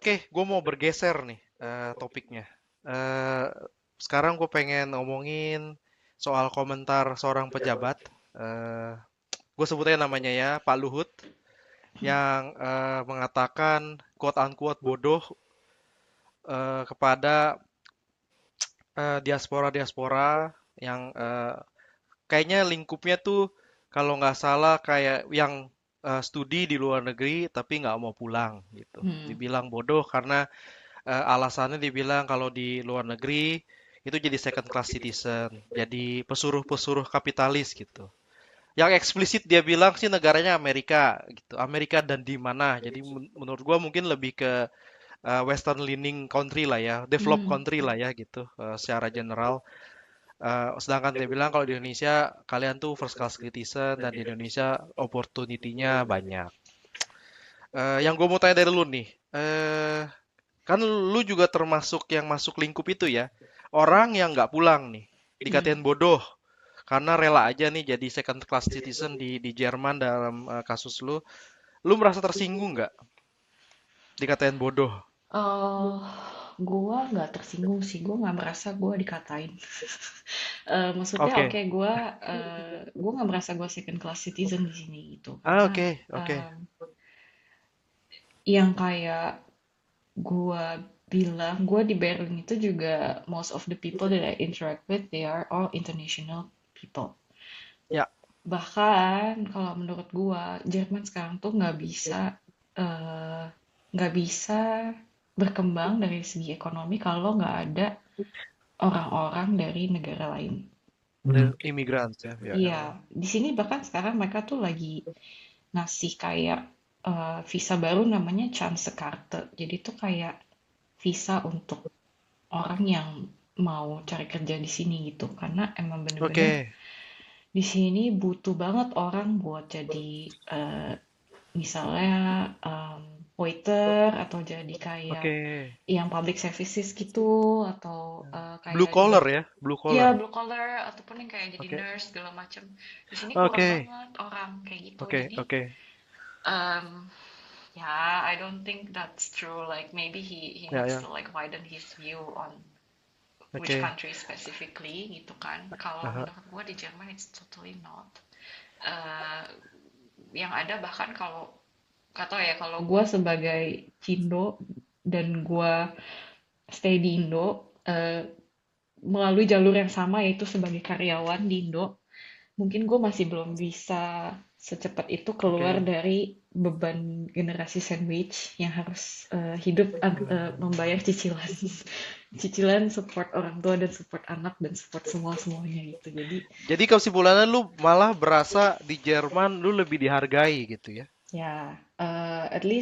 Oke, gue mau bergeser nih topiknya. Eh, Sekarang gue pengen ngomongin soal komentar seorang pejabat. Eh, gue sebutnya namanya ya, Pak Luhut, yang mengatakan quote unquote bodoh kepada diaspora-diaspora yang kayaknya lingkupnya tuh kalau nggak salah kayak yang studi di luar negeri tapi nggak mau pulang gitu. Hmm. Dibilang bodoh karena alasannya dibilang kalau di luar negeri itu jadi second class citizen, jadi pesuruh-pesuruh kapitalis gitu. Yang eksplisit dia bilang sih negaranya Amerika gitu, Amerika dan di mana. Jadi menurut gua mungkin lebih ke Western leaning country lah ya, developed Hmm. country lah ya gitu, secara general. Sedangkan dia bilang kalau di Indonesia kalian tuh first class citizen dan di Indonesia opportunity-nya banyak. Yang gue mau tanya dari lu nih, kan lu juga termasuk yang masuk lingkup itu ya. Orang yang nggak pulang nih, Hmm. dikatain bodoh karena rela aja nih jadi second class citizen di Jerman dalam kasus lu. Lu merasa tersinggung nggak dikatain bodoh? Eh, gua nggak tersinggung sih, gua nggak merasa gua dikatain. Maksudnya oke, Oke. gua nggak merasa gua second class citizen di sini gitu, karena Oke, oke. em, yang kayak gua bilang, gua di Berlin itu juga most of the people that I interact with, they are all international people. Ya, Bahkan kalau menurut gua, Jerman sekarang tuh eh, nggak bisa berkembang dari segi ekonomi kalau nggak ada orang-orang dari negara lain. dari imigran ya. Ya, ya. Iya, di sini bahkan sekarang mereka tuh lagi ngasih kayak visa baru namanya Chansekarte. Jadi tuh kayak visa untuk orang yang mau cari kerja di sini gitu. Karena emang bener-bener Oke, di sini butuh banget orang buat jadi eh, misalnya waiter atau jadi kayak oke. yang public services gitu atau Blue kayak di collar ya, blue ya collar. blue collar ataupun yang kayak jadi Oke, nurse segala macem. Di sini kurang oke, banget orang kayak gitu. oke, Jadi oke, yeah, I don't think that's true. Like maybe he ya, needs ya, to like widen his view on which oke. country specifically gitu kan. Kalau Aha. menurut gue di Jerman it's totally not. Eh, yang ada bahkan kalau kata ya kalau gue sebagai Cindo dan gue stay di Indo melalui jalur yang sama yaitu sebagai karyawan di Indo, mungkin gue masih belum bisa secepat itu keluar Oke. dari beban generasi sandwich yang harus hidup membayar cicilan cicilan support orang tua dan support anak dan support semuanya gitu. Jadi Jadi kesimpulannya lu malah berasa di Jerman lu lebih dihargai gitu ya ya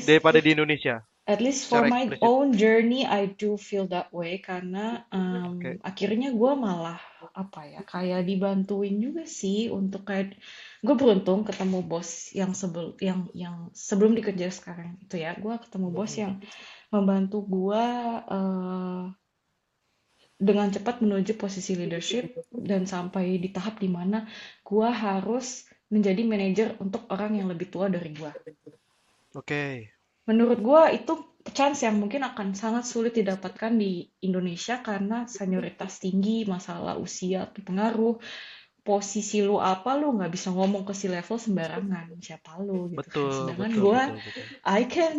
daripada di Indonesia at least for secara my eksplisit. own journey I do feel that way karena Oke. akhirnya gue malah apa ya kayak dibantuin juga sih untuk kayak gue beruntung ketemu bos yang sebelum di kerja sekarang itu ya gue ketemu bos Mhm. yang membantu gue eh, dengan cepat menuju posisi leadership dan sampai di tahap dimana gue harus menjadi manajer untuk orang yang lebih tua dari gue. Oke. Menurut gua itu chance yang mungkin akan sangat sulit didapatkan di Indonesia karena senioritas tinggi, masalah usia tuh pengaruh. Posisi lu apa lu nggak bisa ngomong ke si level sembarangan. Siapa lu gitu kan. Betul, Sedangkan betul, gua betul, betul. I can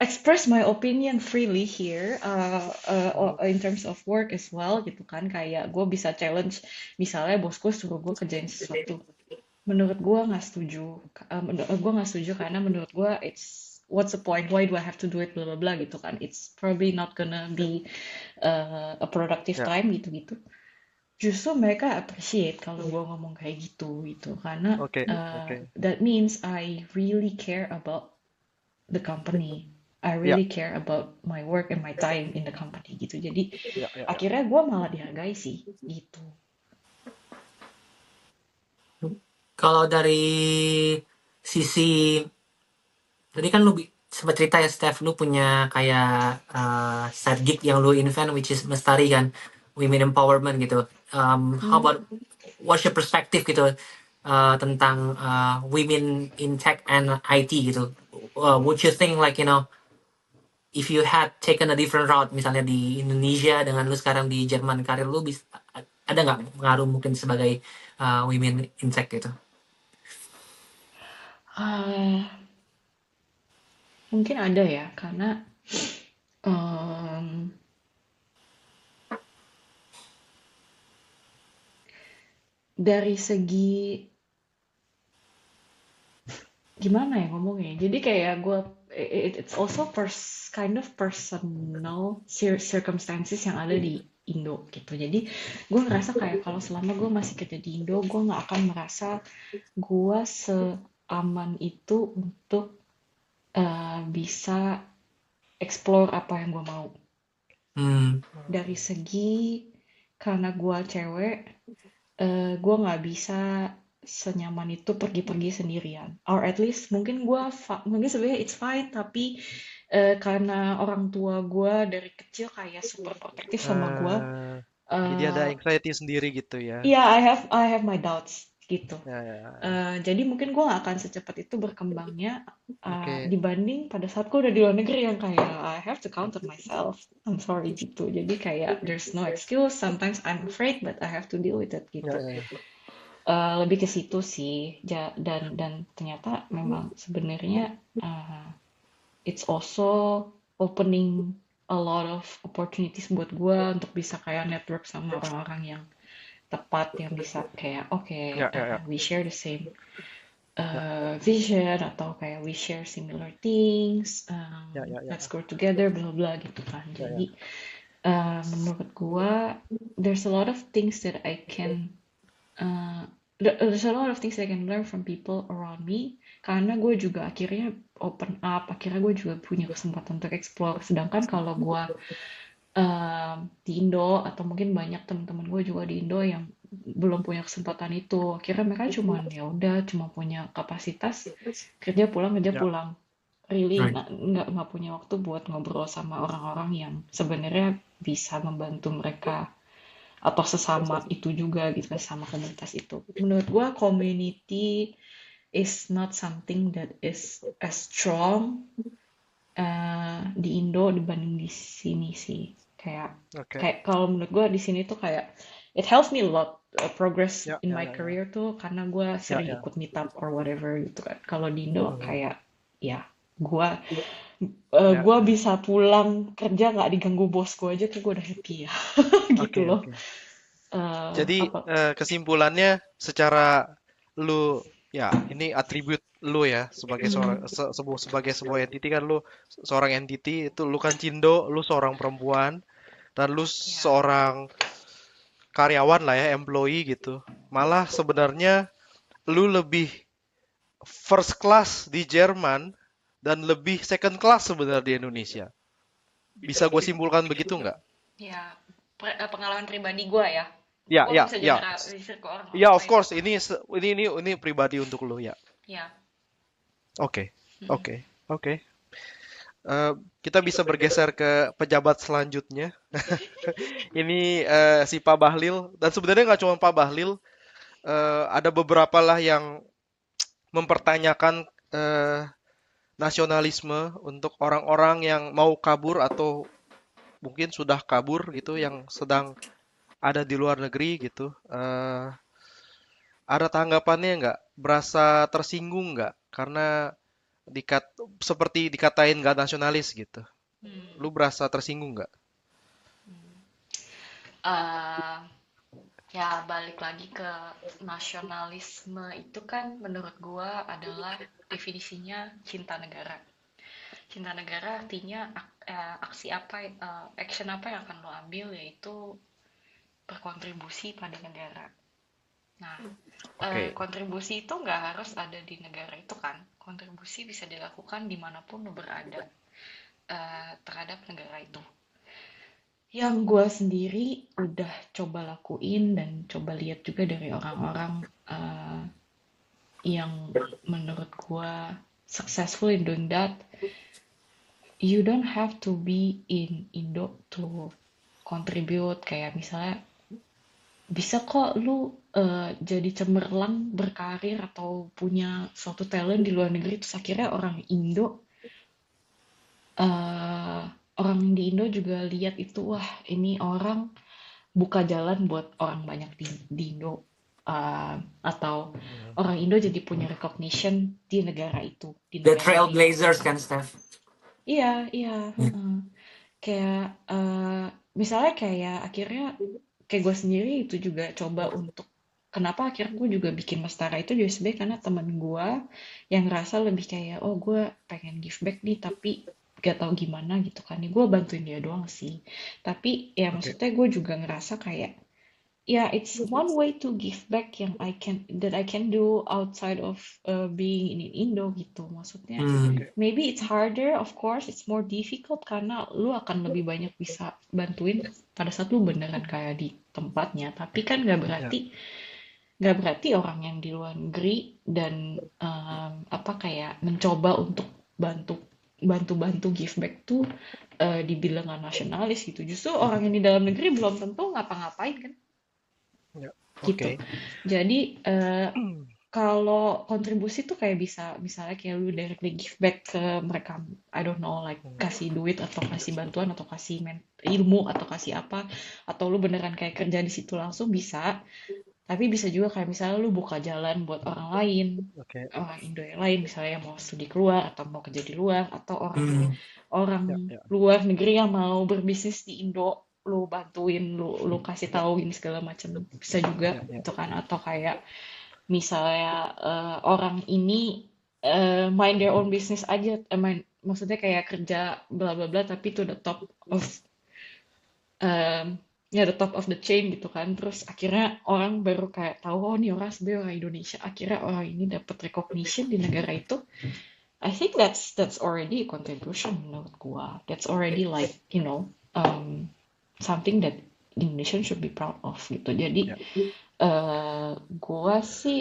express my opinion freely here Mhm. in terms of work as well gitu kan. Kayak gue bisa challenge misalnya bosku suruh gue kerjain sesuatu menurut gua nggak setuju. Gua nggak setuju karena menurut gua it's what's the point? Why do I have to do it? Bla bla bla gitu kan. It's probably not gonna be a productive Ya, time gitu-gitu. Justru mereka appreciate kalau gua ngomong kayak gitu karena oke, oke. that means I really care about the company. I Ya, really care about my work and my time in the company gitu. Jadi ya, ya, ya. akhirnya gua malah dihargai sih gitu. Kalau dari sisi tadi kan lu sempat cerita ya Steph, lu punya kayak side gig yang lu invent which is Lestari kan, women empowerment gitu. How Hmm. about what's your perspective gitu tentang women in tech and IT gitu? Would you think like if you had taken a different route, misalnya di Indonesia dengan lu sekarang di Jerman, karir lu ada nggak pengaruh mungkin sebagai women in tech gitu? Ah, mungkin ada ya, karena em, dari segi gimana ya ngomongnya. Jadi kayak gue it's also kind of personal circumstances yang ada di Indo gitu. Jadi gue ngerasa kayak kalau selama gue masih kerja di Indo, gue nggak akan merasa gue seaman itu untuk bisa explore apa yang gue mau. Hmm. Dari segi karena gue cewek, gue nggak bisa senyaman itu pergi-pergi sendirian. Or at least mungkin mungkin sebenarnya it's fine, tapi karena orang tua gue dari kecil kayak super protektif sama gue. Eh, jadi ada eh anxiety sendiri gitu ya. Iya, I have my doubts gitu. Ya, ya, ya. Jadi mungkin gue gak akan secepat itu berkembangnya Oke. dibanding pada saat gue udah di luar negeri yang kayak I have to counter myself. I'm sorry gitu. Jadi kayak there's no excuse. Sometimes I'm afraid, but I have to deal with it Ya, gitu. ya, ya. Lebih ke situ sih. Dan ternyata memang sebenarnya it's also opening a lot of opportunities buat gue untuk bisa kayak network sama orang-orang yang tepat, yang bisa kayak Ya, ya, ya. we share the same Ya, vision, atau kayak we share similar things, ya, ya, ya. let's grow together, bla bla gitu kan. Ya, ya. Jadi menurut gua there's a lot of things that I can uh, there's a lot of things that I can learn from people around me, karena gue juga akhirnya open up, akhirnya gue juga punya kesempatan untuk explore. Sedangkan kalau gue di Indo, atau mungkin banyak teman-teman gue juga di Indo yang belum punya kesempatan itu, akhirnya mereka cuma punya kapasitas kerja Ya, pulang, really Right. nggak punya waktu buat ngobrol sama orang-orang yang sebenarnya bisa membantu mereka, atau sesama itu juga gitu, sama komunitas itu. Menurut gue community is not something that is as strong di Indo dibanding di sini sih. Kayak oke. kayak kalau menurut gue di sini tuh kayak it helps me a lot progress Ya, in ya, my ya, ya. career tuh, karena gue Ya, sering ya. ikut meetup or whatever gitu kan. Kalau di Indo Mhm. kayak ya gue Ya, gue bisa pulang kerja nggak diganggu bos gue aja tuh gue udah happy ya gitu oke, loh. oke. Jadi Apa kesimpulannya secara lu ya ini atribut lu ya sebagai seorang hmm, sebagai sebuah entity kan lu seorang entity itu lu kan cindo, lu seorang perempuan dan lu ya seorang karyawan lah ya, employee gitu. Malah sebenarnya lu lebih first class di Jerman dan lebih second class sebenarnya di Indonesia. Bisa gue simpulkan begitu nggak? ya pengalaman pribadi gue ya, Ya, gue ya, bisa ya. generalisir ke Ya, orang-orang of lain course. juga. Ini pribadi untuk lu ya. Ya. Oke, Mm-mm. oke, oke. Eh, kita bisa bergeser ke pejabat selanjutnya. Ini si Pak Bahlil. Dan sebenarnya nggak cuma Pak Bahlil, ada beberapa lah yang mempertanyakan nasionalisme untuk orang-orang yang mau kabur atau mungkin sudah kabur gitu, yang sedang ada di luar negeri gitu. Ada tanggapannya nggak? Berasa tersinggung nggak? Karena dikat seperti dikatain nggak nasionalis gitu. Hmm. Lu berasa tersinggung nggak? Eh, ya balik lagi ke nasionalisme itu kan menurut gua adalah definisinya cinta negara. Cinta negara artinya aksi apa, action apa yang akan lo ambil, yaitu berkontribusi pada negara. Nah, Oke, kontribusi itu nggak harus ada di negara itu kan. Kontribusi bisa dilakukan dimanapun lo berada terhadap negara itu. Yang gue sendiri udah coba lakuin dan coba lihat juga dari orang-orang yang menurut gue successful in doing that, you don't have to be in Indo to contribute. Kayak misalnya bisa kok lu jadi cemerlang berkarir atau punya suatu talent di luar negeri, terus akhirnya orang Indo eh, orang di Indo juga lihat itu, wah ini orang buka jalan buat orang banyak di Indo. Eh, atau Hmm, orang Indo jadi punya recognition di negara itu, di The negara lain gitu Trailblazers kan. kan, Steph. Iya, iya. Heeh. Kayak misalnya kayak akhirnya kayak gue sendiri itu juga coba untuk kenapa akhirnya gue juga bikin Mestara itu juga sebenarnya karena temen gue yang ngerasa lebih kayak oh gue pengen give back nih tapi gak tahu gimana gitu kan nih gue bantuin dia doang sih tapi ya oke. maksudnya gue juga ngerasa kayak yeah, it's one way to give back yang I can do outside of being in Indo gitu. Maksudnya, Hmm. Oke. maybe it's harder, of course, it's more difficult karena lu akan lebih banyak bisa bantuin pada saat lu beneran kayak di tempatnya. Tapi kan Ya, nggak berarti orang yang di luar negeri dan apa kayak mencoba untuk bantu bantu-bantu give back tuh dibilang nggak nasionalis gitu. Justru orang yang di dalam negeri belum tentu ngapa-ngapain kan ya. gitu. Oke. Jadi kalau kontribusi tuh kayak bisa misalnya kayak lu directly give back ke mereka, I don't know like Hmm, kasih duit atau kasih bantuan atau kasih ilmu atau kasih apa atau lu beneran kayak kerja di situ langsung bisa. Tapi bisa juga kayak misalnya lu buka jalan buat orang lain, Oke. orang Indo yang lain misalnya yang mau studi keluar atau mau kerja di luar atau orang Hmm. orang Ya, ya. luar negeri yang mau berbisnis di Indo lu bantuin lu kasih tauin segala macam bisa juga Ya, ya. gitu kan atau kayak misalnya orang ini mind their own business aja maksudnya kayak kerja bla bla bla tapi to the top of ya the top of the chain gitu kan terus akhirnya orang baru kayak tahu oh nih orang sebenarnya orang Indonesia akhirnya orang ini dapat recognition di negara itu I think that's already a contribution menurut gua that's already like you know something that Indonesian should be proud of gitu jadi Ya. gua sih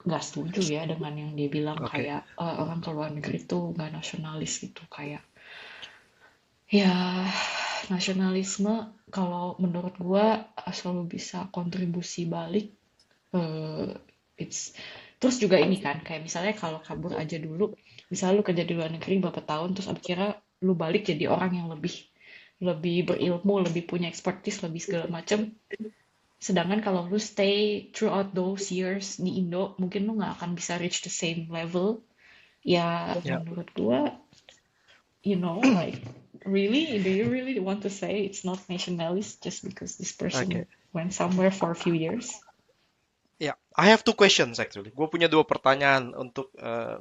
nggak setuju ya dengan yang dia bilang Oke. kayak orang ke luar negeri tuh nggak nasionalis gitu kayak ya nasionalisme kalau menurut gua selalu bisa kontribusi balik eh it's terus juga ini kan kayak misalnya kalau kabur aja dulu misalnya lu kerja di luar negeri beberapa tahun terus akhirnya lu balik jadi orang yang lebih lebih berilmu lebih punya expertise lebih segala macam sedangkan kalau lu stay throughout those years di Indo mungkin lu nggak akan bisa reach the same level ya Ya. menurut gua you know, like, really? Do you really want to say it's not nationalist just because this Oke. person went somewhere for a few years? Ya, I have two questions actually. Gue punya dua pertanyaan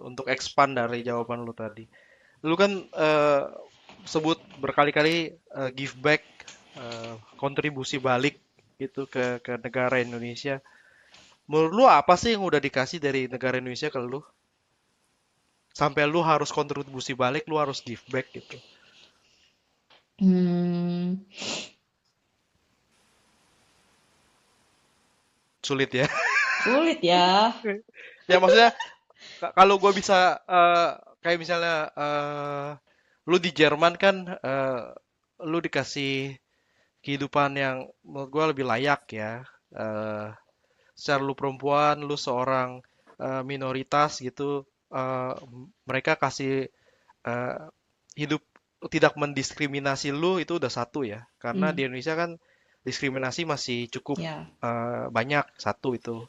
untuk expand dari jawaban lu tadi. Lu kan sebut berkali-kali give back, kontribusi balik gitu ke negara Indonesia. Menurut lu apa sih yang udah dikasih dari negara Indonesia ke lu? Sampai lu harus kontribusi balik, lu harus give back gitu. Hmm, Sulit ya. sulit ya. Ya maksudnya kalau gue bisa kayak misalnya lu di Jerman kan lu dikasih kehidupan yang menurut gue lebih layak ya. Eh, Secara lu perempuan, lu seorang minoritas gitu, mereka kasih eh, hidup tidak mendiskriminasi lu itu udah satu ya. Karena Hmm, di Indonesia kan diskriminasi masih cukup ya, banyak satu itu.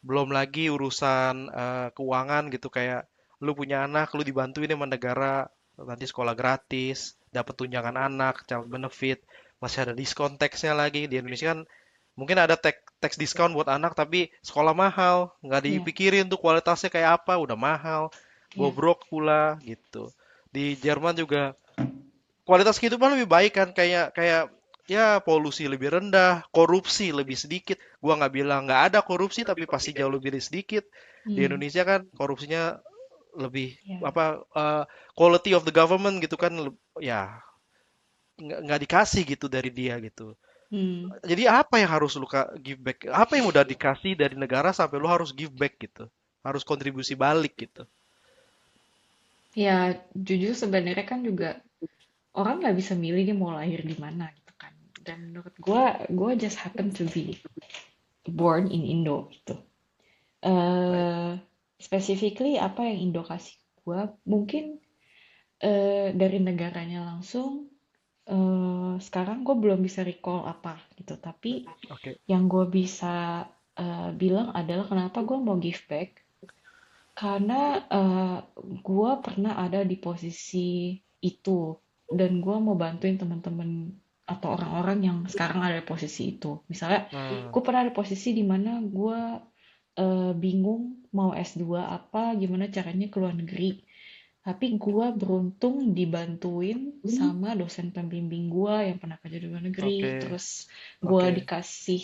Belum lagi urusan keuangan gitu kayak lu punya anak, lu dibantuin sama negara, nanti sekolah gratis, dapat tunjangan anak, child benefit, masih ada diskon teksnya lagi. Di Indonesia kan mungkin ada tax diskon buat anak tapi sekolah mahal, nggak ya, dipikirin tuh kualitasnya kayak apa, udah mahal, ya, bobrok pula gitu. Di Jerman juga kualitas kehidupan lebih baik kan kayak kayak ya polusi lebih rendah, korupsi lebih sedikit. Gua nggak bilang nggak ada korupsi tapi pasti jauh lebih sedikit. Di hmm, Indonesia kan korupsinya lebih ya, apa quality of the government gitu kan ya nggak dikasih gitu dari dia gitu. hmm. Jadi apa yang harus lu give back? Apa yang udah dikasih dari negara sampai lu harus give back gitu? Harus kontribusi balik gitu. Ya, jujur sebenarnya kan juga orang nggak bisa milih dia mau lahir di mana gitu kan. Dan menurut gue just happen to be born in Indo gitu. Baik. eh Specifically apa yang Indo kasih gue? Mungkin dari negaranya langsung, sekarang gue belum bisa recall apa gitu. Tapi Oke. yang gue bisa bilang adalah kenapa gue mau give back. Karena gue pernah ada di posisi itu dan gue mau bantuin teman-teman atau orang-orang yang sekarang ada di posisi itu. Misalnya, Hmm, gue pernah ada posisi di mana gue bingung mau S2 apa, gimana caranya ke luar negeri. Tapi gue beruntung dibantuin sama dosen pembimbing gue yang pernah kerja di luar negeri. oke, Terus gue oke. dikasih,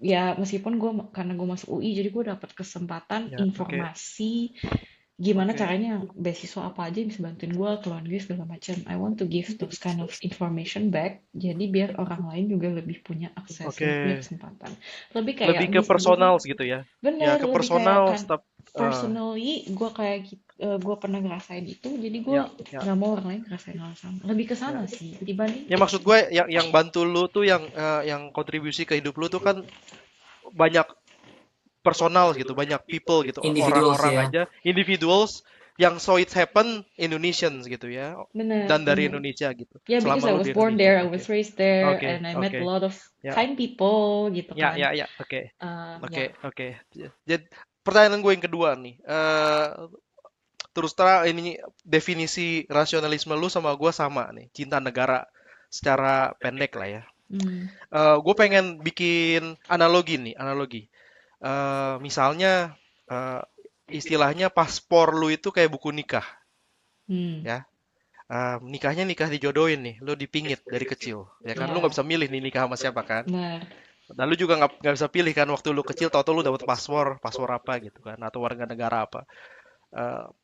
ya meskipun gue karena gue masuk UI, jadi gue dapat kesempatan Ya, oke, informasi gimana oke, caranya beasiswa apa aja yang bisa bantuin gue ke luar negeri segala macam. I want to give those kind of information back. Jadi biar orang lain juga lebih punya akses, oke. lebih punya kesempatan. Lebih Lebih kayak ke jadi personal gitu ya. Ya, bener, ke lebih kayak personal, kan stop. personally gue kayak gue pernah ngerasain itu, jadi gue Ya, ya, nggak mau orang lain ngerasain hal sama. Lebih ke ya. sana sih dibanding Ya maksud gue yang bantu lu tuh yang kontribusi ke hidup lu tuh kan banyak personal gitu, banyak people gitu, Individuals orang-orang ya. aja, individuals yang so it happen Indonesians gitu ya, bener dan dari bener. Indonesia gitu. Yeah, because Selama I lu was di born Indonesia, there, I oke, was raised there, oke, and I met a oke, lot of ya, kind people gitu ya, kan. ya, ya, oke, oke, Ya, oke. Jadi pertanyaan gue yang kedua nih, terus terang ini definisi rasionalisme lu sama gue sama nih, cinta negara secara pendek lah ya. hmm, Gue pengen bikin analogi nih, analogi. Misalnya eh, istilahnya paspor lu itu kayak buku nikah hmm, ya. Nikahnya nikah dijodohin nih, lu dipingit dari kecil, ya kan? Lu nggak ya, bisa milih nih nikah sama siapa kan? benar. Dan lu juga nggak bisa pilih kan waktu lu kecil, tau-tau lu dapet paspor, paspor apa gitu kan? Atau warga negara apa?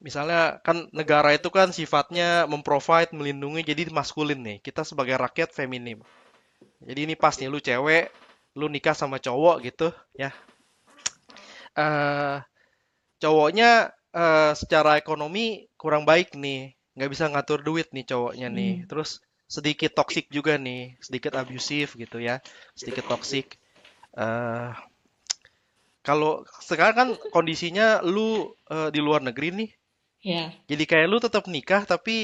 Misalnya kan negara itu kan sifatnya memprovide, melindungi, jadi maskulin nih. Kita sebagai rakyat feminim. Jadi ini pas nih, lu cewek, lu nikah sama cowok gitu, ya. Eh, Cowoknya secara ekonomi kurang baik nih, nggak bisa ngatur duit nih cowoknya nih. Hmm, Terus sedikit toksik juga nih, sedikit abusif gitu ya, sedikit toksik. Eh, Kalau sekarang kan kondisinya lu di luar negeri nih, ya, jadi kayak lu tetap nikah tapi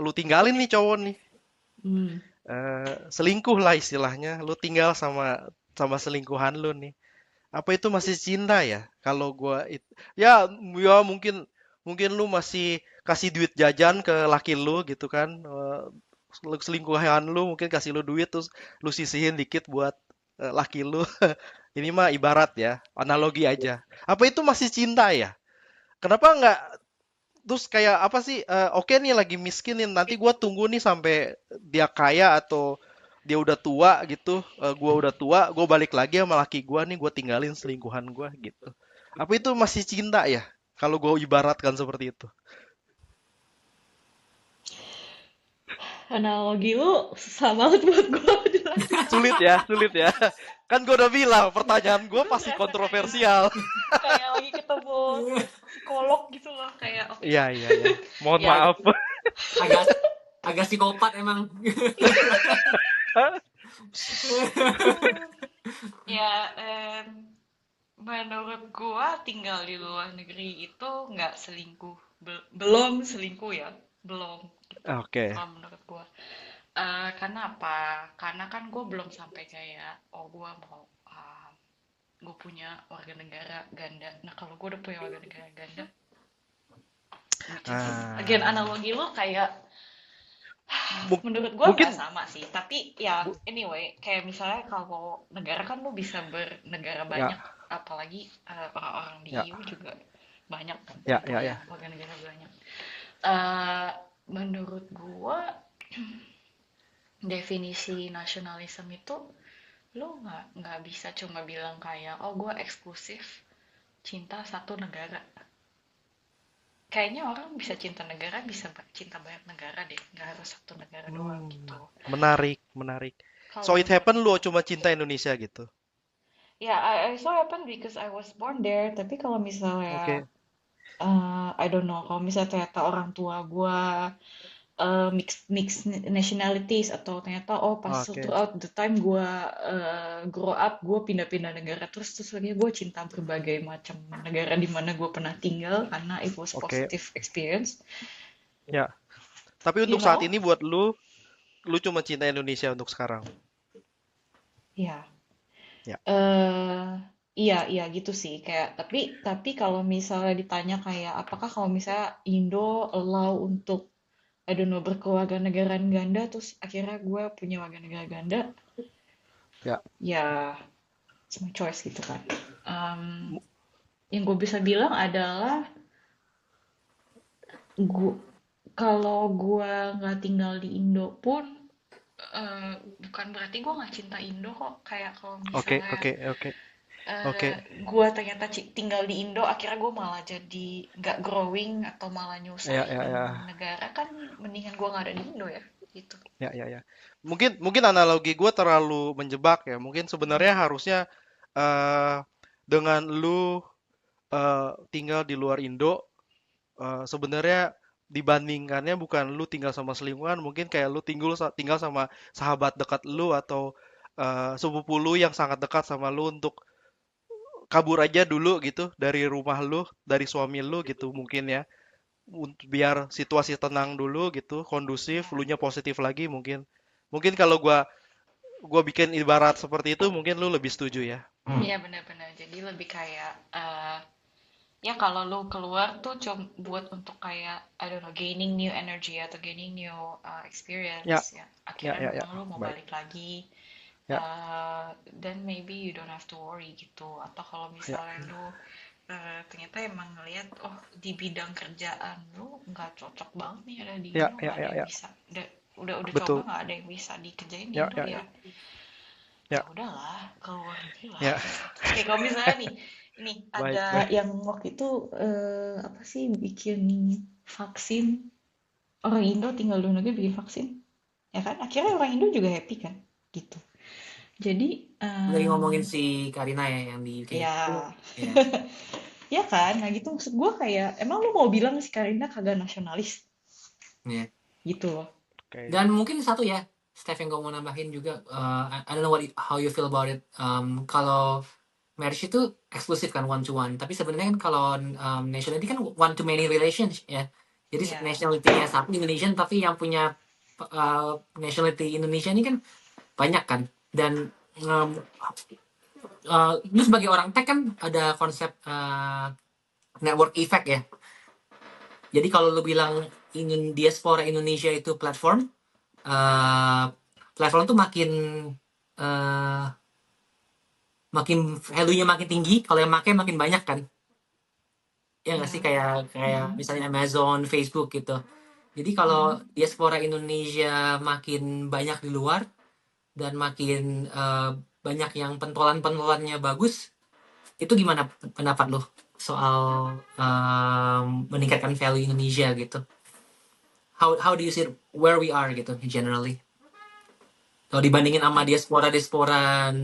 lu tinggalin nih cowok nih. hmm. Selingkuh lah istilahnya, lu tinggal sama sama selingkuhan lu nih. Apa itu masih cinta ya? Kalau gua ya ya mungkin mungkin lu masih kasih duit jajan ke laki lu gitu kan. Selingkuhan lu mungkin kasih lu duit terus lu sisihin dikit buat laki lu. Ini mah ibarat ya, analogi aja. Apa itu masih cinta ya? Kenapa nggak terus kayak apa sih? Oke nih lagi miskinin, nanti gua tunggu nih sampai dia kaya atau dia udah tua gitu, gua udah tua, gua balik lagi sama laki gua nih, gua tinggalin selingkuhan gua gitu. Apa itu masih cinta ya? Kalau gua ibaratkan seperti itu. Analogi lu susah banget buat gue jelasin. Sulit ya. Kan gua udah bilang, pertanyaan gua Gue pasti berasa kontroversial. kayak lagi ketemu psikolog gitu loh, kayak oke. Iya, iya, iya. Mohon Ya, maaf. agak agak psikopat emang. ya, menurut gua tinggal di luar negeri itu nggak selingkuh. Belum selingkuh ya, belum gitu. Oke. Kalau menurut gua. Karena apa? Karena kan gue belum sampai kayak, oh gue mau, gue punya warga negara ganda. Nah kalau gue udah punya warga negara ganda, which is, again Ah, analogi lo kayak, mung- menurut gue nggak mungkin sama sih. Tapi ya bu- anyway, kayak misalnya kalau negara kan lo bisa bernegara ya, banyak, apalagi orang-orang di ya, EU juga banyak kan ya, yang ya, punya ya. warga negara banyak. Eh, menurut gue definisi nasionalisme itu lo nggak bisa cuma bilang kayak oh gue eksklusif cinta satu negara. Kayaknya orang bisa cinta negara bisa cinta banyak negara deh, nggak harus satu negara doang Hmm, gitu. menarik, menarik. So Kalau it menurut happen lu cuma cinta Indonesia gitu. ya, I saw happen because I was born there. Tapi kalau misalnya Oke, I don't know, kalau misalnya ternyata orang tua gue mix nationalities atau ternyata oh pas oke, throughout the time gue grow up gue pindah-pindah negara terus lagi gue cinta berbagai macam negara di mana gue pernah tinggal karena it was oke, positive experience. Ya. Tapi you untuk saat know? ini buat lu cuma cinta Indonesia untuk sekarang. Ya, Ya. eh iya iya gitu sih. Kayak tapi kalau misalnya ditanya kayak apakah kalau misalnya Indo allow untuk I don't know berkewarganegaraan ganda terus akhirnya gue punya warga negara ganda, Ya. ya it's my choice gitu kan. Em, M- yang gue bisa bilang adalah gua, kalau gue nggak tinggal di Indo pun bukan berarti gue nggak cinta Indo kok. Kayak kalau Oke, misalnya oke, oke, oke. gue ternyata tinggal di Indo, akhirnya gue malah jadi nggak growing atau malah Ya, nyusahin ya, ya. negara, kan mendingan gue nggak ada di Indo ya, gitu. Ya, ya, ya. Mungkin mungkin analogi gue terlalu menjebak ya. Mungkin sebenarnya harusnya eh dengan lu tinggal di luar Indo, sebenarnya dibandingkannya bukan lu tinggal sama selingkuhan, mungkin kayak lu tinggal sama sahabat dekat lu atau sepupu lu yang sangat dekat sama lu untuk kabur aja dulu gitu dari rumah lu, dari suami lu gitu mungkin ya. Biar situasi tenang dulu gitu, kondusif, Ya, lu nya positif lagi mungkin. Mungkin kalau gua bikin ibarat seperti itu mungkin lu lebih setuju ya. iya benar-benar. Jadi lebih kayak ya kalau lu keluar tuh cuma buat untuk kayak I don't know gaining new energy atau gaining new experience Ya, ya. ya, Akhirnya ya, ya. memang lu mau Baik. balik lagi, Ya, then maybe you don't have to worry gitu. Atau kalau ya, misalnya lu ternyata emang ngelihat oh di bidang kerjaan lu nggak cocok banget nih ada di ya, Indo, ya, nggak ada ya, yang ya. bisa udah coba Betul. nggak ada yang bisa dikerjain di Ya, Indo ya, ya, ya. ya Ya, udahlah keluar negeri lah. ya. Kayak kalau misalnya nih ini Baik, ada baik. yang waktu itu apa sih bikin vaksin, orang Indo tinggal di luar negeri bikin vaksin, ya kan akhirnya orang Indo juga happy kan gitu. Jadi Lagi ngomongin si Karina ya yang di UK. ya Ya. ya kan, nah gitu maksud gue kayak emang lu mau bilang si Karinda kagak nasionalis Ya. gitu loh. Oke. Dan mungkin satu ya, Steph yang gue mau nambahin juga, I don't know how you feel about it. Kalau marriage itu eksklusif kan one to one, tapi sebenarnya kan kalau nationality kan one to many relations ya. Jadi Ya, nationality-nya satu Indonesian, tapi yang punya nationality Indonesia ini kan banyak kan. Dan lu sebagai orang tech kan ada konsep network effect ya. Jadi kalau lu bilang ingin diaspora Indonesia itu platform, eh platform tuh makin eh makin value-nya makin tinggi kalau yang makin makin banyak kan. Ya nggak sih, ya, kayak kayak mm-mm. misalnya Amazon, Facebook gitu. Jadi kalau Mm-mm. diaspora Indonesia makin banyak di luar dan makin banyak yang pentolan-pentolannya bagus, itu gimana pendapat lu soal meningkatkan value Indonesia gitu? How do you see where we are gitu generally? Kalau dibandingin sama I diaspora-diaspora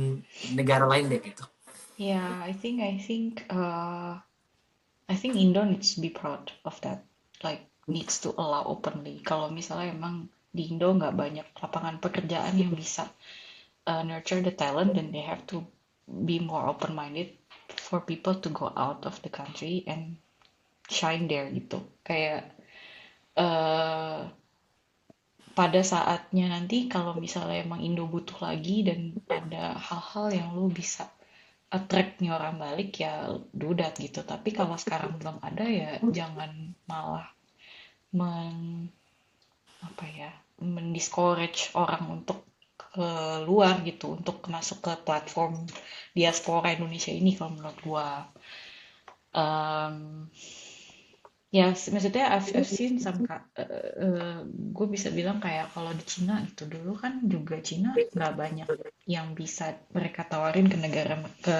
negara lain deh gitu. yeah, I think Indo needs to be proud of that, like needs to allow openly kalau misalnya emang di Indo nggak banyak lapangan pekerjaan yang bisa nurture the talent, then they have to be more open minded for people to go out of the country and shine there gitu. Kayak eh pada saatnya nanti kalau misalnya emang Indo butuh lagi dan ada hal-hal yang lu bisa attract nih orang balik, ya do that gitu. Tapi kalau sekarang belum ada ya jangan malah men apa ya mendiscourage orang untuk keluar gitu, untuk masuk ke platform diaspora Indonesia ini kalau menurut gua. Em, Ya, maksudnya I've seen gue bisa bilang kayak kalau di Cina gitu dulu kan juga Cina nggak banyak yang bisa mereka tawarin ke ke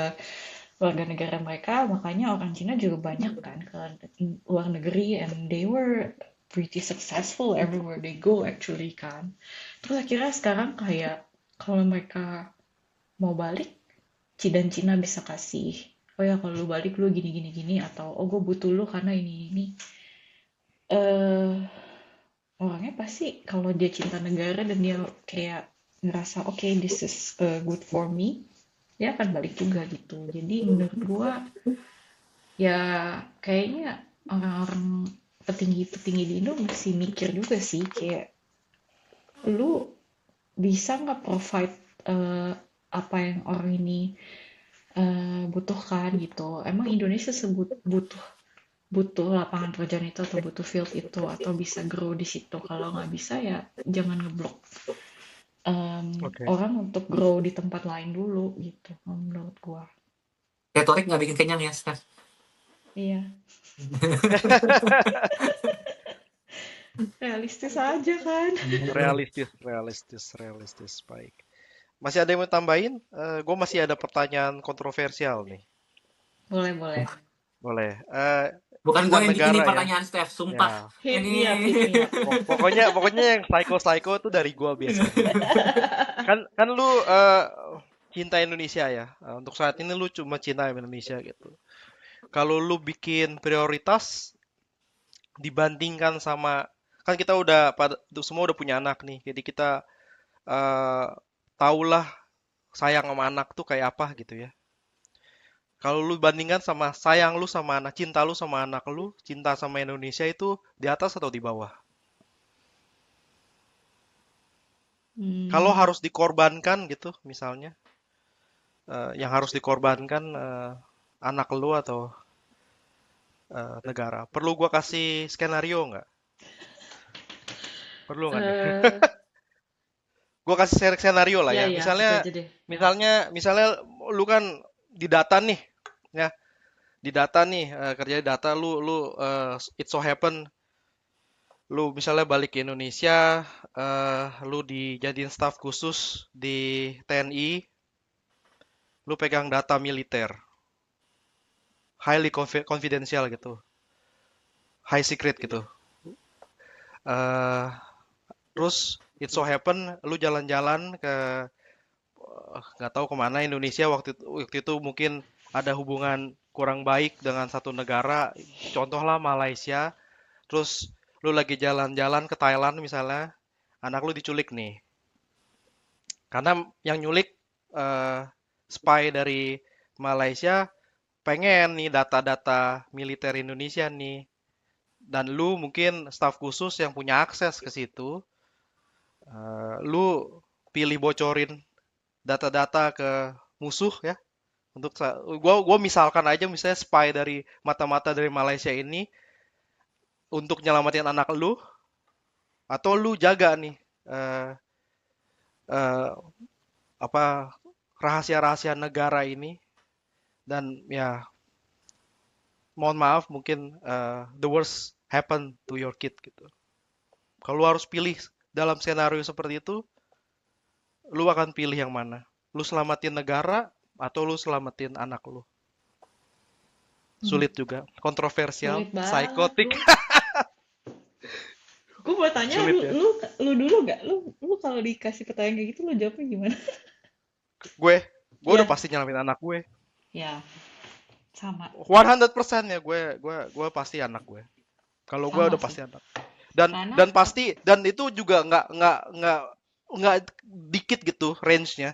warga negara mereka, makanya orang Cina juga banyak kan ke luar negeri and they were pretty successful everywhere they go actually kan. Terus akhirnya sekarang kayak kalau mereka mau balik, dan Cina bisa kasih, oh ya kalau lu balik lu gini gini gini, atau oh gue butuh lu karena ini eh orangnya pasti kalau dia cinta negara dan dia kayak ngerasa oke okay, this is good for me, dia akan balik juga gitu. Jadi menurut gua ya kayaknya orang-orang petinggi-petinggi di Indo mesti mikir juga sih, kayak lu bisa nggak provide apa yang orang ini butuhkan gitu. Emang Indonesia butuh butuh lapangan pekerjaan itu atau butuh field itu atau bisa grow di situ. Kalau nggak bisa ya jangan ngeblok Oke. orang untuk grow di tempat lain dulu gitu menurut gua. Retorik nggak bikin kenyang ya, Steph. Iya, realistis aja kan. Realistis. Baik. Masih ada yang mau tambahin? Gue masih ada pertanyaan kontroversial nih. Boleh. Boleh. Bukan gue Tentang yang bikin ini negara ya. pertanyaan, Steph. Sumpah. Ya. Hit Ini me up, hit me up. Pokoknya yang psycho tuh dari gua biasanya. Kan lu cinta Indonesia ya. Untuk saat ini lu cuma cinta Indonesia gitu. Kalau lu bikin prioritas dibandingkan sama, kan kita udah pada semua udah punya anak nih. Jadi kita eh tahulah sayang sama anak tuh kayak apa gitu ya. Kalau lu bandingkan sama sayang lu sama anak, cinta lu sama anak lu, cinta sama Indonesia itu di atas atau di bawah? Kalau Hmm, harus dikorbankan gitu, misalnya, yang harus dikorbankan anak lu atau negara. Perlu gua kasih skenario nggak? Perlu nggak nih? eh Gua kasih skenario lah ya. ya, gitu Misalnya, aja deh. misalnya lu kan di data nih, ya, di data nih, kerja di data lu it so happen lu misalnya balik ke Indonesia, lu dijadiin staff khusus di TNI, lu pegang data militer, highly confidential gitu, high secret gitu. eh Terus it so happen lu jalan-jalan ke nggak tahu kemana Indonesia waktu itu mungkin ada hubungan kurang baik dengan satu negara, contohlah Malaysia. Terus lu lagi jalan-jalan ke Thailand misalnya, anak lu diculik nih. Karena yang nyulik eh, spy dari Malaysia pengen nih data-data militer Indonesia nih. Dan lu mungkin staf khusus yang punya akses ke situ. Lu pilih bocorin data-data ke musuh ya. Gua misalkan aja misalnya spy dari mata-mata dari Malaysia ini untuk nyelamatin anak lu, atau lu jaga nih eh, eh, apa rahasia-rahasia negara ini, dan ya mohon maaf mungkin the worst happen to your kid gitu. Kalau lu harus pilih dalam skenario seperti itu, lu akan pilih yang mana? Lu selamatin negara atau lu selamatin anak lu? Hmm, Sulit juga, kontroversial, sulit banget psikotik. lu. Gue mau tanya Sulit ya. lu dulu gak? Lu kalau dikasih pertanyaan kayak gitu lu jawabnya gimana? Gue udah Ya, pasti nyelamatin anak gue. ya, sama. 100% ya, gue pasti anak gue. Kalau gue Sama udah sih. pasti anak. Dan Karena pasti, dan itu juga nggak dikit gitu range-nya.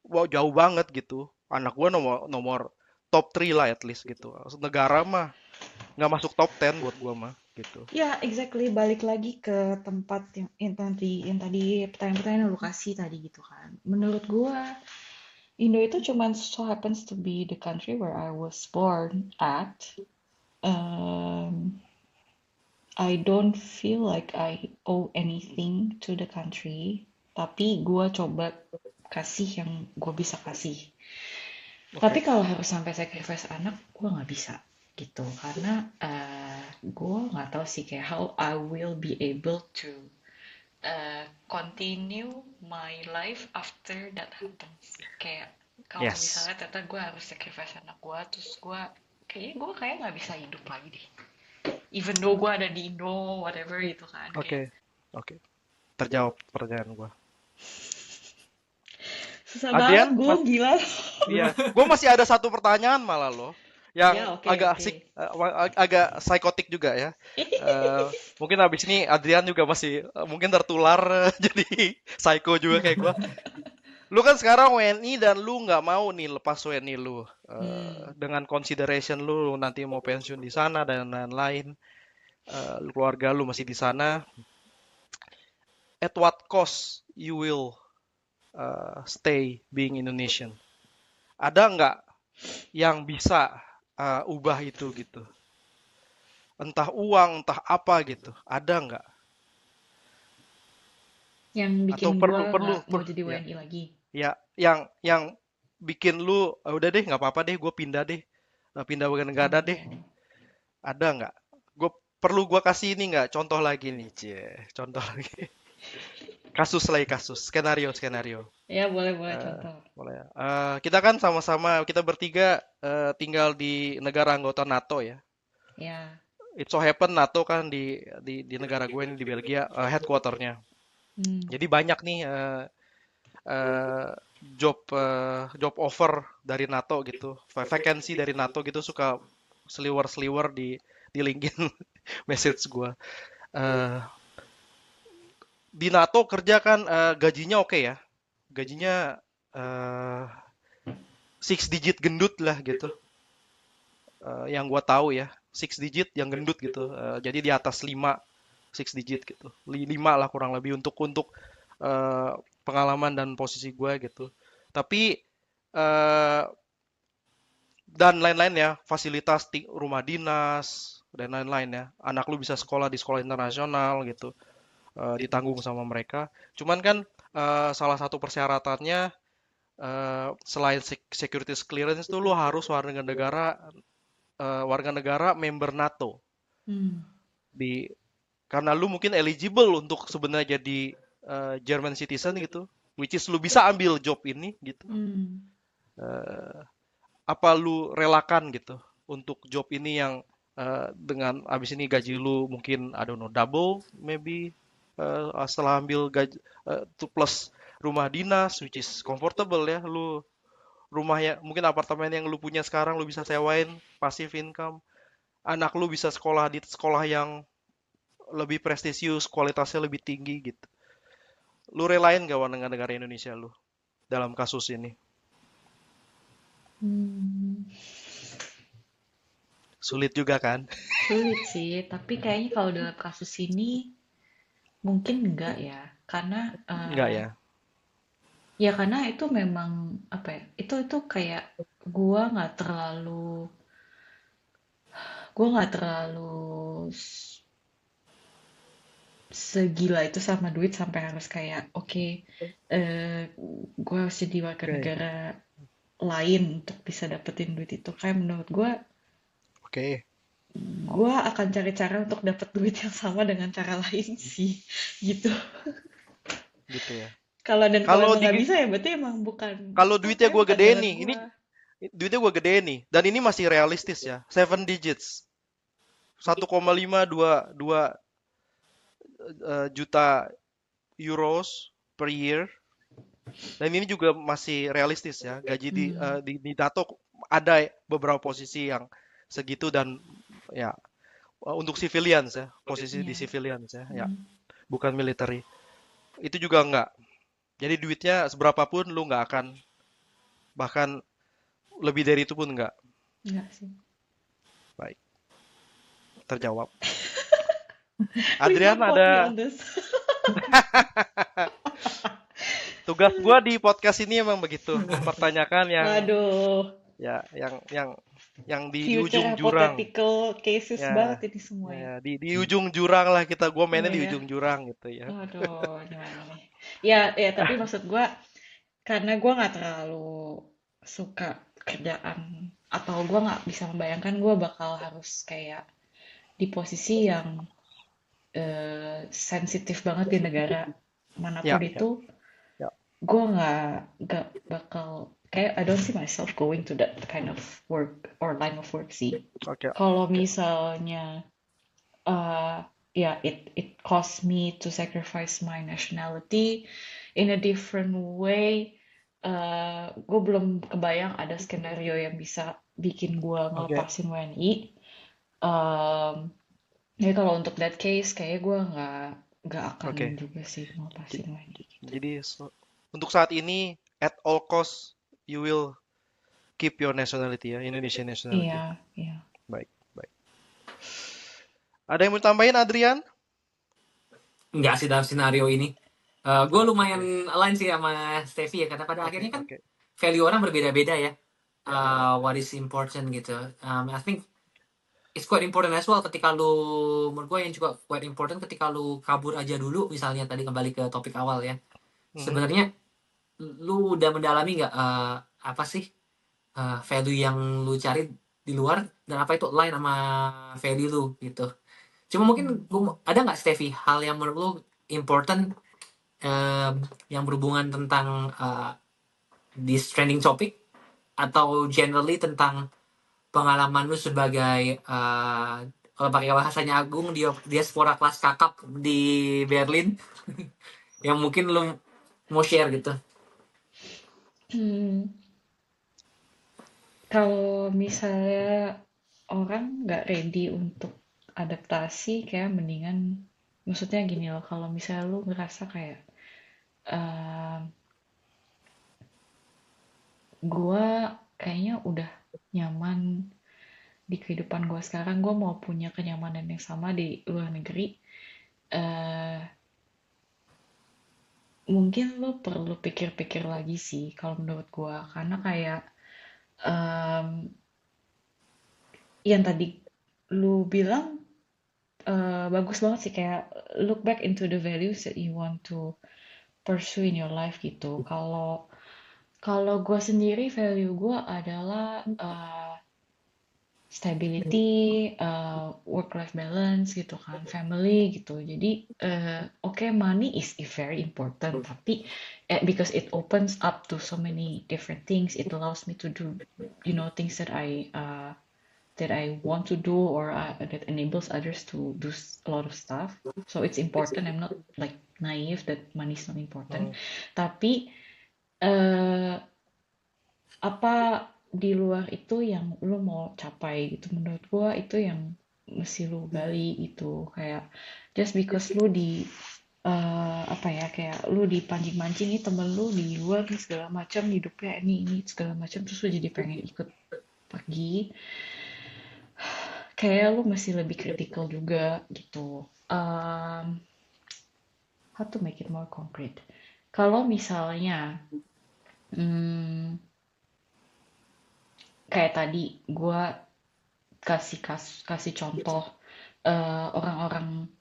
Wow, jauh banget gitu. Anak gue nomor nomor top 3 lah at least gitu. Negara mah nggak masuk top 10 buat gue mah gitu. ya exactly balik lagi ke tempat yang tadi pertanyaan-pertanyaan yang lu kasih tadi gitu kan. Menurut gua Indo itu cuman so happens to be the country where I was born at. Um, I don't feel like I owe anything to the country, tapi gua coba kasih yang gua bisa kasih. Tapi Oke. kalau harus sampai sacrifice anak, gue nggak bisa gitu. Karena gue nggak tahu sih kayak how I will be able to continue my life after that happens. Kayak kalau Yes. misalnya ternyata gue harus sacrifice anak gue, terus gue kayak nggak bisa hidup lagi deh. Even though gue ada di Indo, whatever gitu kan. Kayak Oke. Oke. Terjawab pertanyaan gue. susah banget Adrian, gue gila. iya, gue masih ada satu pertanyaan malah loh, Ya yang oke agak oke. asik, agak psikotik juga ya. Mungkin habis ini Adrian juga masih mungkin tertular jadi psycho juga kayak gue. Lu kan sekarang WNI dan lu nggak mau nih lepas WNI lu, Hmm. dengan consideration lu nanti mau pensiun di sana dan lain-lain. keluarga lu masih di sana, at what cost you will stay being Indonesian? Ada nggak yang bisa ubah itu gitu? Entah uang, entah apa gitu. Ada nggak? Yang Atau bikin gue perlu perlu nggak mau per jadi ya WNI lagi. ya yang bikin lu udah deh nggak apa-apa deh, gue pindah deh, pindah warga negara deh. Oh. Ada nggak? Gue kasih ini nggak? Contoh lagi nih, cie. Contoh lagi. Kasus lagi kasus. Skenario skenario. Ya, boleh-boleh Eh, contoh. Boleh ya. Kita kan sama-sama kita bertiga tinggal di negara anggota NATO ya. Ya. It so happen NATO kan di negara gue ini di Belgia headquarternya. Hmm. Jadi banyak nih eh, job offer dari NATO gitu, vacancy dari NATO gitu suka seliwer-seliwer di LinkedIn message gue. Eh, di NATO kerja kan gajinya oke ya, gajinya eh, six digit gendut lah gitu. Yang gue tahu ya, six digit yang gendut gitu. Jadi di atas 5 six digit gitu. 5 lah kurang lebih untuk eh, pengalaman dan posisi gue gitu. Tapi eh, dan lain-lain ya, fasilitas rumah dinas dan lain-lain ya. Anak lu bisa sekolah di sekolah internasional gitu, ditanggung sama mereka. Cuman kan salah satu persyaratannya selain security clearance itu lu harus warga negara member NATO Hmm. di karena lu mungkin eligible untuk sebenarnya jadi German citizen gitu, which is lu bisa ambil job ini gitu. Hmm. Eh, Apa lu relakan gitu untuk job ini yang dengan abis ini gaji lu mungkin I don't know double maybe setelah ambil gaji itu plus rumah dinas which is comfortable ya, lu rumah ya mungkin apartemen yang lu punya sekarang lu bisa sewain passive income, anak lu bisa sekolah di sekolah yang lebih prestisius kualitasnya lebih tinggi gitu. Lu relain gak warga negara Indonesia lu dalam kasus ini? Hmm. Sulit juga kan? Sulit sih, tapi kayaknya kalau dalam kasus ini mungkin enggak ya, karena Enggak ya. ya karena itu memang apa ya? Itu kayak gua nggak terlalu gua nggak terlalu segila itu sama duit sampai harus kayak oke, gua harus jadi warga Oke. negara lain untuk bisa dapetin duit itu. Kayak menurut Oke, gua akan cari cara untuk dapet duit yang sama dengan cara lain sih, gitu. gitu ya. Kalau Kalau emang nggak di bisa ya berarti emang bukan kalau apa duitnya ya, gue bukan gedein jalan nih, ini gua. duitnya gue gedein nih, dan ini masih realistis ya, seven digits, 1,5 2 juta euros per year, dan ini juga masih realistis ya, gaji Hmm, di NATO ada beberapa posisi yang segitu dan ya untuk civilians ya, posisi di ya. civilians ya, ya Hmm, bukan military, itu juga enggak. Jadi duitnya seberapa pun lu nggak akan, bahkan lebih dari itu pun enggak. enggak sih. Baik, terjawab. Please Adrian don't quote me ada on this. tugas gua di podcast ini emang begitu, mempertanyakan yang Waduh, ya yang di future ujung jurang. hypothetical cases banget Ya, ini semua ya. di ujung jurang lah kita, gua mainnya Iya di ya. ujung jurang gitu ya. Waduh, gimana nih? Ya, ya tapi maksud gua karena gua nggak terlalu suka kerjaan atau gua nggak bisa membayangkan gua bakal harus kayak di posisi yang sensitif banget di negara Ya, manapun ya, itu, ya. gue nggak bakal kayak I don't see myself going to that kind of work or line of work sih. Oke, Kalau oke. misalnya ya it cost me to sacrifice my nationality in a different way. Gue belum kebayang ada skenario yang bisa bikin gue Oke, ngelepasin WNI. Um, Jadi kalau untuk that case, kayaknya gue nggak akan oke. juga sih J- ngelepasin WNI gitu. Jadi untuk saat ini at all cost you will keep your nationality ya, Indonesian nationality. Iya, iya. Baik, baik. Ada yang mau tambahin, Adrian? Enggak sih dalam scenario ini. Gue lumayan Oke, align sih sama Steffi ya, karena pada oke, akhirnya kan oke. value orang berbeda-beda ya. What is important gitu. I think it's quite important as well ketika lu, menurut gue yang juga quite important ketika lu kabur aja dulu, misalnya tadi kembali ke topik awal ya. Mhm. Sebenarnya lu udah mendalami nggak apa sih value yang lu cari di luar, dan apa itu align sama value lu gitu. Cuma mungkin ada nggak Steffi hal yang menurut lu important yang berhubungan tentang this trending topic, atau generally tentang pengalaman lu sebagai kalau pakai bahasanya Agung, diaspora kelas kakap di Berlin yang mungkin lu mau share gitu. Hmm, kalau misalnya orang nggak ready untuk adaptasi, kayak mendingan, maksudnya gini loh, kalau misalnya lu ngerasa kayak ehm, gua kayaknya udah nyaman di kehidupan gua sekarang, gua mau punya kenyamanan yang sama di luar negeri, eh mungkin lu perlu pikir-pikir lagi sih kalau menurut gua, karena kayak em, yang tadi lu bilang bagus banget sih, kayak look back into the values that you want to pursue in your life gitu. Kalau kalau gue sendiri, value gue adalah stability, work-life balance gitu kan, family gitu. Jadi oke, money is very important, tapi because it opens up to so many different things, it allows me to do, things that I want to do, or that enables others to do a lot of stuff. So it's important. I'm not like naive that money is not important. Hmm. Tapi eh, apa di luar itu yang lo mau capai gitu? Menurut gua itu yang mesti lo gali itu. Kayak just because lo di apa ya, kayak lu dipancing-mancing nih temen lu di luar nih segala macam, hidupnya ini segala macam, terus lu jadi pengen ikut pergi, kayak lu masih lebih kritikal juga gitu. How to make it more concrete? Kalau misalnya, hmm, kayak tadi gue kasih contoh orang-orang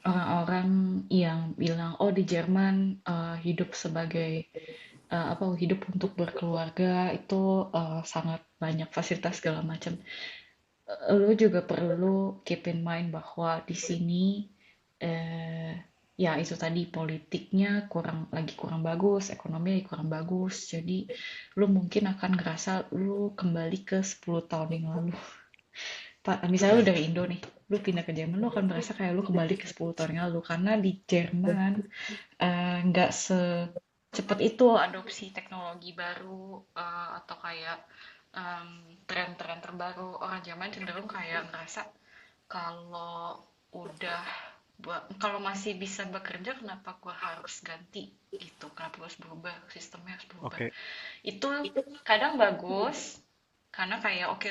orang-orang yang bilang, oh di Jerman hidup sebagai apa, hidup untuk berkeluarga itu sangat banyak fasilitas segala macam. Lu juga perlu keep in mind bahwa di sini eh, ya itu tadi, politiknya kurang bagus, ekonomi lagi kurang bagus. Jadi lu mungkin akan ngerasa lu kembali ke 10 tahun yang lalu. Pak, misalnya lu Ya. dari Indo nih, lu pindah ke Jerman, lu akan merasa kayak lu kembali ke 10 tahun yang lalu, karena di Jerman nggak secepat itu adopsi teknologi baru, atau kayak tren-tren terbaru. Orang Jerman cenderung kayak ngerasa kalau udah kalau masih bisa bekerja, kenapa gua harus ganti gitu, kenapa gua harus berubah, sistemnya harus berubah. Oke, Itu kadang bagus karena kayak oke,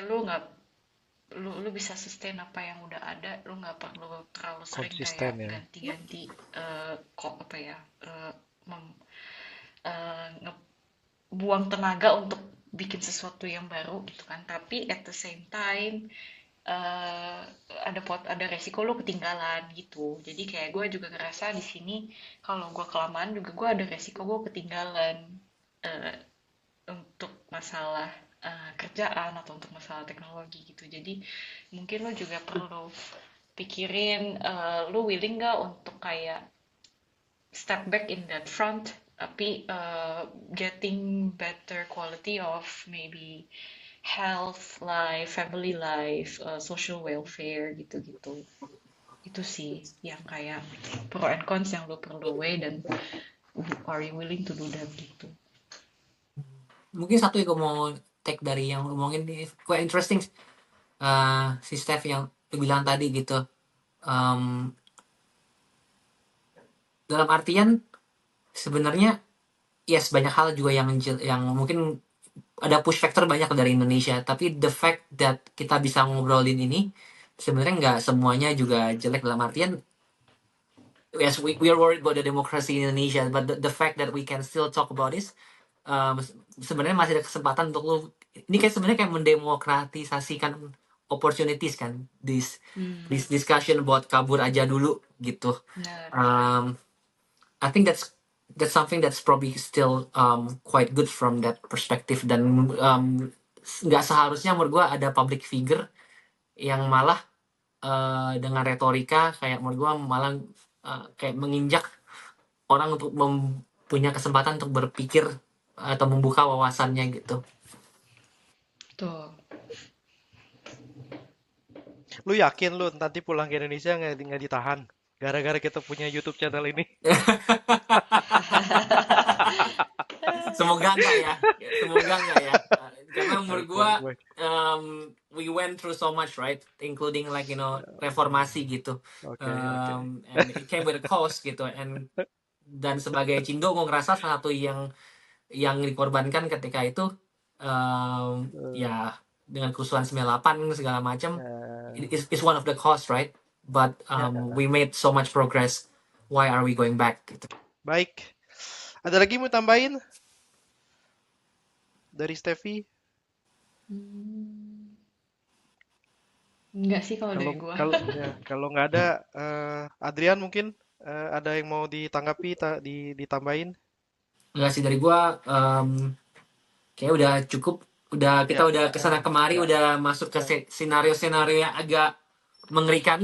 lu bisa sustain apa yang udah ada, lu nggak perlu terlalu sering kayak konsisten ya. ganti-ganti kok apa ya, eh, mem- buang tenaga untuk bikin sesuatu yang baru gitu kan. Tapi at the same time eh, ada resiko lo ketinggalan gitu. Jadi kayak gue juga ngerasa di sini kalau gue kelamaan juga gue ada resiko gue ketinggalan eh, untuk masalah kerjaan atau untuk masalah teknologi gitu. Jadi mungkin lo juga perlu pikirin, lo willing gak untuk kayak step back in that front, tapi getting better quality of maybe health life, family life, social welfare gitu-gitu. Itu sih yang kayak pro and cons yang lo perlu weigh, dan are you willing to do that gitu. Mungkin satu yang gue mau take dari yang lu ngomongin ini, quite interesting, si Steph yang lu bilang tadi gitu. Um, Dalam artian sebenarnya yes, banyak hal juga yang mungkin ada push factor banyak dari Indonesia, tapi the fact that kita bisa ngobrolin ini sebenarnya nggak semuanya juga jelek, dalam artian yes, we are worried about the democracy in Indonesia, but the fact that we can still talk about this, sebenarnya masih ada kesempatan untuk lu. Ini kan sebenarnya kayak mendemokratisasikan opportunities kan, this discussion about kabur aja dulu gitu. Benar. um, I think that's something that's probably still quite good from that perspective, dan nggak seharusnya menurut gue ada public figure yang malah dengan retorika kayak menurut gue malah kayak menginjak orang untuk punya kesempatan untuk berpikir atau membuka wawasannya gitu. Tuh. Lu yakin lu nanti pulang ke Indonesia nggak ditahan gara-gara kita punya YouTube channel ini? Semoga enggak ya, semoga enggak ya. Karena menurut gua Gue. we went through so much, right, including like reformasi gitu. Oke. And it came with a cost gitu, dan sebagai Cindo gue ngerasa salah satu yang dikorbankan ketika itu ya dengan kerusuhan 98 segala macam, is one of the cost, right, but we made so much progress, why are we going back gitu. Baik. Ada lagi mau tambahin dari Steffi? Enggak sih kalau dari gua. Kalau nggak ada, Adrian mungkin ada yang mau ditanggapi, ditambahin? Enggak sih dari gua, kayak udah cukup, kita udah kesana kemari, udah masuk ke senario yang agak mengerikan.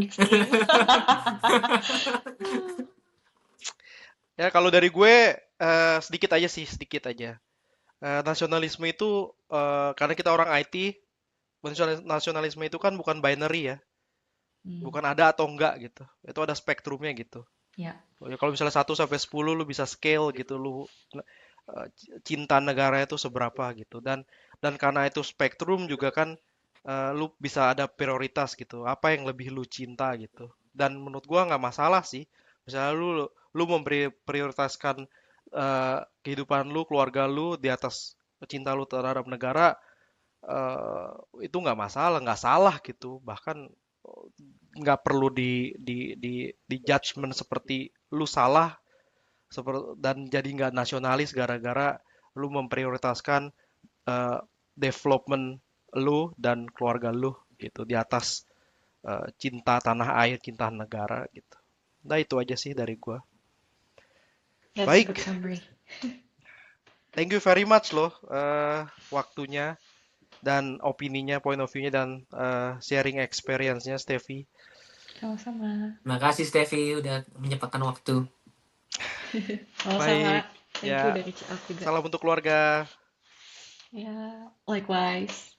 Ya kalau dari gue sedikit aja. Nasionalisme itu karena kita orang IT, nasionalisme itu kan bukan binary ya, bukan ada atau enggak gitu. Itu ada spektrumnya gitu. Ya. Kalau misalnya 1 sampai 10 lu bisa scale gitu, lu cinta negara itu seberapa gitu. Dan karena itu spektrum juga kan lu bisa ada prioritas gitu. Apa yang lebih lu cinta gitu. Dan menurut gua nggak masalah sih. Misalnya lu memprioritaskan kehidupan lu, keluarga lu di atas cinta lu terhadap negara, itu nggak masalah, nggak salah gitu. Bahkan nggak perlu di judgment seperti lu salah dan jadi nggak nasionalis gara-gara lu memprioritaskan development lu dan keluarga lu gitu di atas cinta tanah air, cinta negara gitu. Nah itu aja sih dari gua. That's Baik. a good summary. Thank you very much loh waktunya dan opininya, point of view-nya dan sharing experience-nya Steffi. Sama-sama. Makasih Steffi udah menyempatkan waktu. Sama-sama. Baik. Thank you dari aku juga. Salam untuk keluarga. Ya, likewise.